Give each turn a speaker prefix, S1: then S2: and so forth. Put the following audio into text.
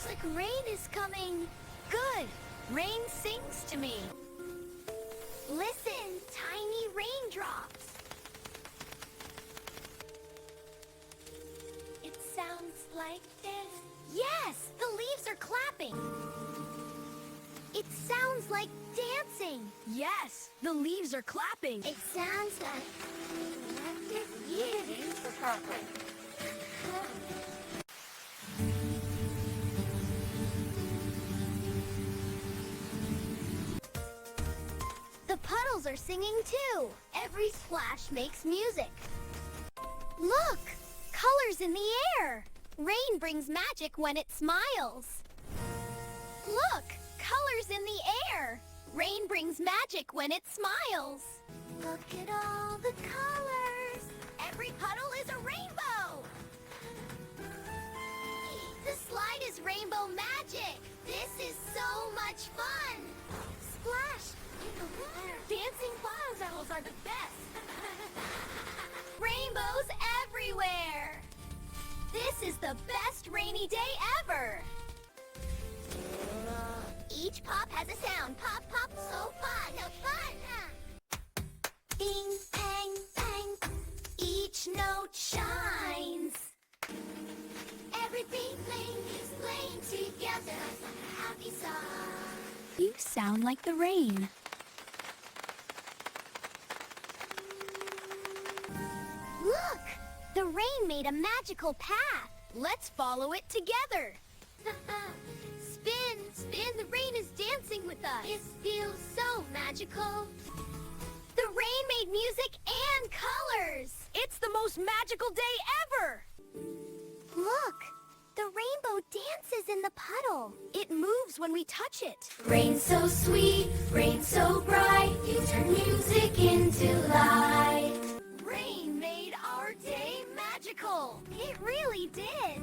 S1: Looks like rain is coming. Good. Rain sings to me. Listen, tiny raindrops. It sounds like this. Yes, the leaves are clapping. It sounds like dancing. Yes, the leaves are clapping.
S2: It sounds like
S1: The puddles are singing too. Every splash makes music. Look, colors in the air. Rain brings magic when it smiles. Look, colors in the air. Rain brings magic when it smiles.
S2: Look at all the colors.
S1: Every puddle is a rainbow. The slide is rainbow magic. This is so much fun. Splash in the water. Dancing puddles are the best. Rainbows everywhere. This is the best rainy day ever. Each pop has a sound. Pop, pop, so fun. So fun. Bing, bang, bang. Each note shines.
S2: Everything is playing together. A happy song.
S1: You sound like the rain. Look! The rain made a magical path. Let's follow it together. Spin, spin, the rain is dancing with us.
S2: It feels so magical.
S1: The rain made music and colors. It's the most magical day ever. Look, the rainbow dances in the puddle. It moves when we touch it.
S2: Rain so sweet, rain so bright. You turn music into light.
S1: Rain made our day magical. It really did.